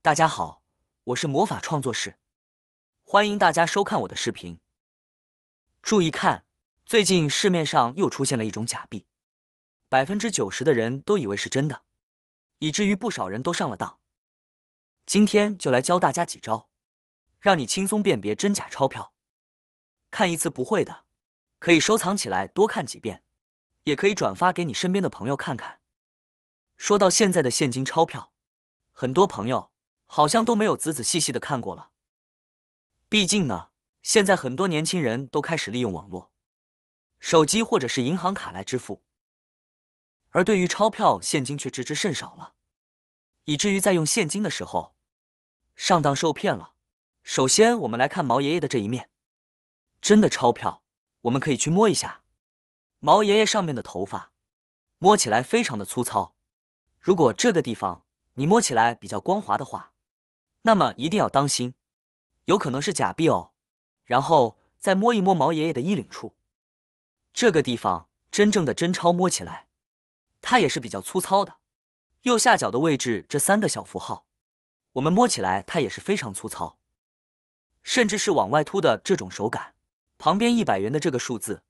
大家好，我是魔法创作室，欢迎大家收看我的视频。注意看，最近市面上又出现了一种假币，90%的人都以为是真的，以至于不少人都上了当。今天就来教大家几招，让你轻松辨别真假钞票。看一次不会的，可以收藏起来多看几遍，也可以转发给你身边的朋友看看。说到现在的现金钞票，很多朋友好像都没有仔仔细细的看过了。毕竟呢，现在很多年轻人都开始利用网络、手机或者是银行卡来支付，而对于钞票、现金却知之甚少了，以至于在用现金的时候上当受骗了。首先，我们来看毛爷爷的这一面，真的钞票，我们可以去摸一下。毛爷爷上面的头发摸起来非常的粗糙，如果这个地方你摸起来比较光滑的话，那么一定要当心，有可能是假币哦。然后再摸一摸毛爷爷的衣领处，这个地方真正的真钞摸起来，它也是比较粗糙的。右下角的位置这3个小符号，我们摸起来它也是非常粗糙，甚至是往外凸的这种手感。旁边100元的这个数字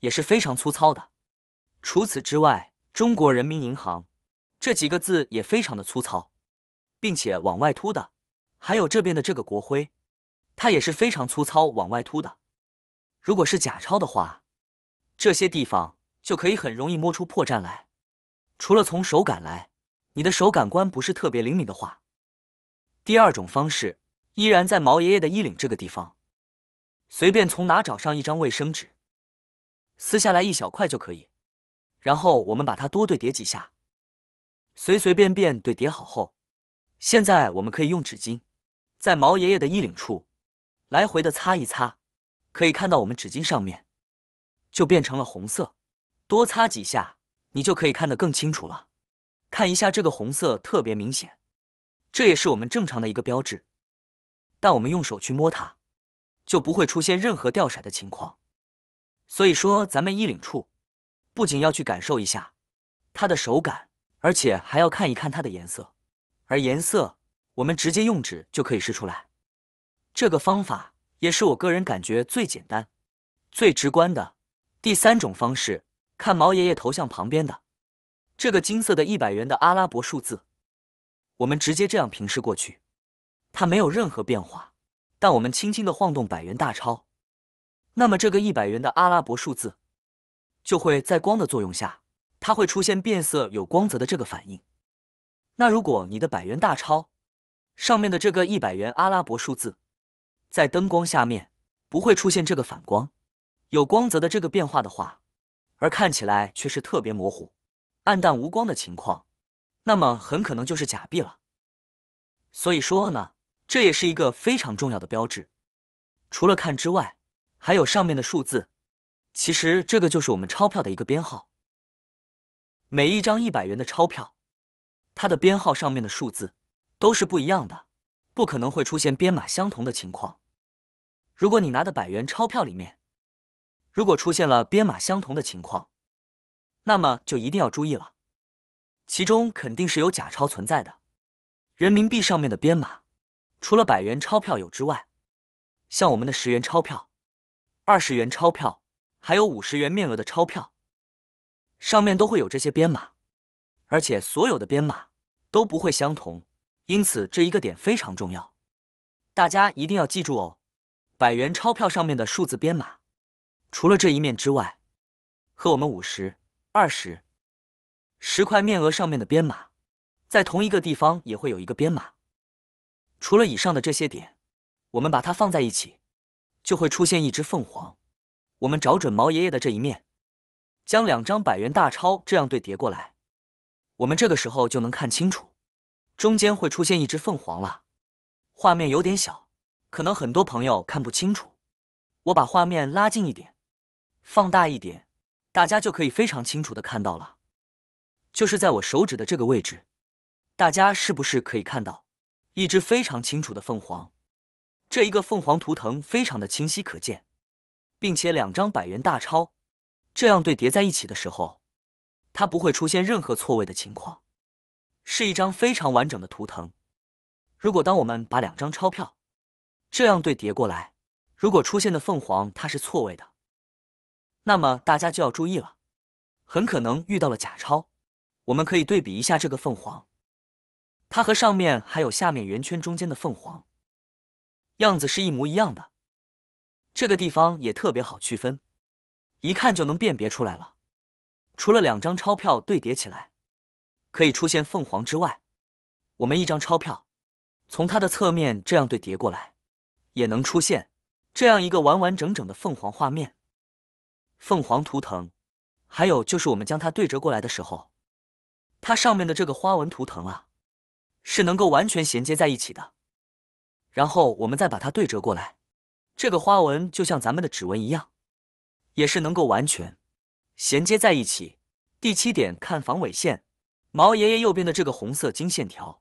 也是非常粗糙的。除此之外，中国人民银行这几个字也非常的粗糙，并且往外凸的。还有这边的这个国徽，它也是非常粗糙往外凸的。如果是假钞的话，这些地方就可以很容易摸出破绽来。除了从手感来，你的手感官不是特别灵敏的话，第二种方式依然在毛爷爷的衣领这个地方，随便从哪找上一张卫生纸，撕下来一小块就可以，然后我们把它多对叠几下，随随便便对叠好后，现在我们可以用纸巾在毛爷爷的衣领处来回的擦一擦，可以看到我们纸巾上面就变成了红色，多擦几下你就可以看得更清楚了。看一下这个红色特别明显，这也是我们正常的一个标志，但我们用手去摸它就不会出现任何掉色的情况。所以说咱们衣领处不仅要去感受一下它的手感，而且还要看一看它的颜色，而颜色我们直接用纸就可以试出来。这个方法也是我个人感觉最简单、最直观的。第3种方式，看毛爷爷头像旁边的这个金色的100元的阿拉伯数字，我们直接这样平视过去，它没有任何变化，但我们轻轻的晃动100元大钞，那么这个100元的阿拉伯数字就会在光的作用下，它会出现变色有光泽的这个反应。那如果你的100元大钞上面的这个100元阿拉伯数字在灯光下面不会出现这个反光有光泽的这个变化的话，而看起来却是特别模糊、暗淡无光的情况，那么很可能就是假币了。所以说呢，这也是一个非常重要的标志。除了看之外，还有上面的数字，其实这个就是我们钞票的一个编号。每一张100元的钞票，它的编号上面的数字都是不一样的，不可能会出现编码相同的情况。如果你拿的100元钞票里面，如果出现了编码相同的情况，那么就一定要注意了，其中肯定是有假钞存在的。人民币上面的编码，除了100元钞票有之外，像我们的10元钞票、20元钞票，还有50元面额的钞票，上面都会有这些编码，而且所有的编码都不会相同，因此这一个点非常重要，大家一定要记住哦。100元钞票上面的数字编码，除了这一面之外，和我们50、20、10块面额上面的编码，在同一个地方也会有一个编码。除了以上的这些点，我们把它放在一起，就会出现一只凤凰。我们找准毛爷爷的这一面，将2张100元大钞这样对叠过来，我们这个时候就能看清楚，中间会出现一只凤凰了。画面有点小，可能很多朋友看不清楚，我把画面拉近一点，放大一点，大家就可以非常清楚的看到了。就是在我手指的这个位置，大家是不是可以看到一只非常清楚的凤凰？这一个凤凰图腾非常的清晰可见，并且2张100元大钞这样对叠在一起的时候，它不会出现任何错位的情况，是一张非常完整的图腾。如果当我们把2张钞票这样对叠过来，如果出现的凤凰它是错位的，那么大家就要注意了，很可能遇到了假钞。我们可以对比一下这个凤凰，它和上面还有下面圆圈中间的凤凰样子是一模一样的，这个地方也特别好区分，一看就能辨别出来了。除了2张钞票对叠起来可以出现凤凰之外，我们1张钞票从它的侧面这样对叠过来，也能出现这样一个完完整整的凤凰画面。凤凰图腾，还有就是我们将它对折过来的时候，它上面的这个花纹图腾啊，是能够完全衔接在一起的。然后我们再把它对折过来，这个花纹就像咱们的指纹一样，也是能够完全衔接在一起。第7点，看防伪线。毛爷爷右边的这个红色经线条，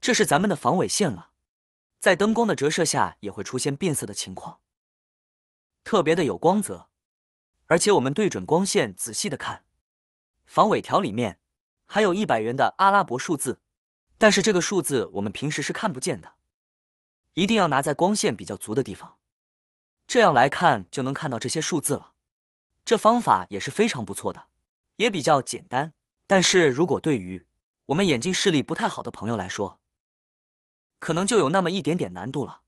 这是咱们的防伪线了，在灯光的折射下也会出现变色的情况，特别的有光泽。而且我们对准光线仔细的看，防伪条里面还有100元的阿拉伯数字，但是这个数字我们平时是看不见的，一定要拿在光线比较足的地方，这样来看就能看到这些数字了。这方法也是非常不错的，也比较简单。但是如果对于我们眼睛视力不太好的朋友来说，可能就有那么一点点难度了。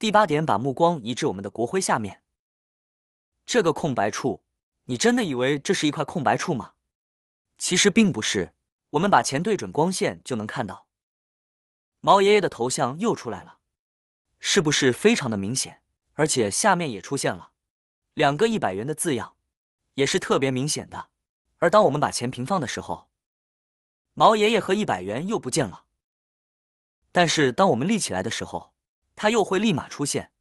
第8点，把目光移至我们的国徽下面，这个空白处，你真的以为这是一块空白处吗？其实并不是，我们把钱对准光线就能看到，毛爷爷的头像又出来了，是不是非常的明显？而且下面也出现了2个100元的字样，也是特别明显的。而当我们把钱平放的时候，毛爷爷和100元又不见了。但是当我们立起来的时候，它又会立马出现。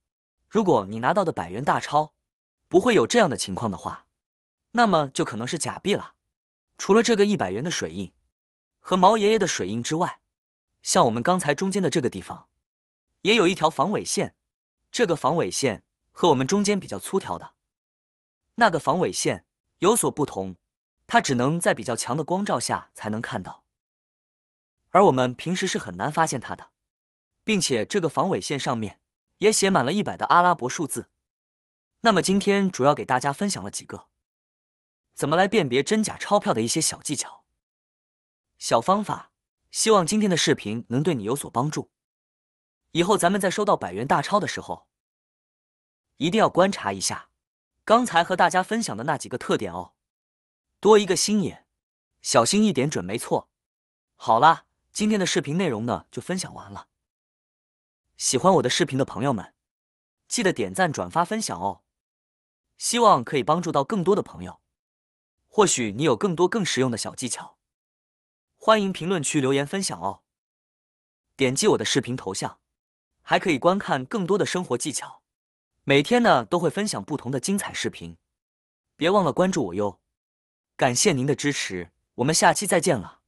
如果你拿到的100元大钞不会有这样的情况的话，那么就可能是假币了。除了这个100元的水印和毛爷爷的水印之外，像我们刚才中间的这个地方也有一条防伪线，这个防伪线和我们中间比较粗条的那个防伪线有所不同，它只能在比较强的光照下才能看到，而我们平时是很难发现它的，并且这个防伪线上面也写满了100的阿拉伯数字。那么今天主要给大家分享了几个怎么来辨别真假钞票的一些小技巧、小方法，希望今天的视频能对你有所帮助。以后咱们在收到100元大钞的时候，一定要观察一下刚才和大家分享的那几个特点哦，多一个心眼，小心一点准没错。好啦，今天的视频内容呢就分享完了。喜欢我的视频的朋友们，记得点赞、转发、分享哦，希望可以帮助到更多的朋友。或许你有更多更实用的小技巧，欢迎评论区留言分享哦。点击我的视频头像，还可以观看更多的生活技巧。每天呢都会分享不同的精彩视频，别忘了关注我哟。感谢您的支持，我们下期再见了。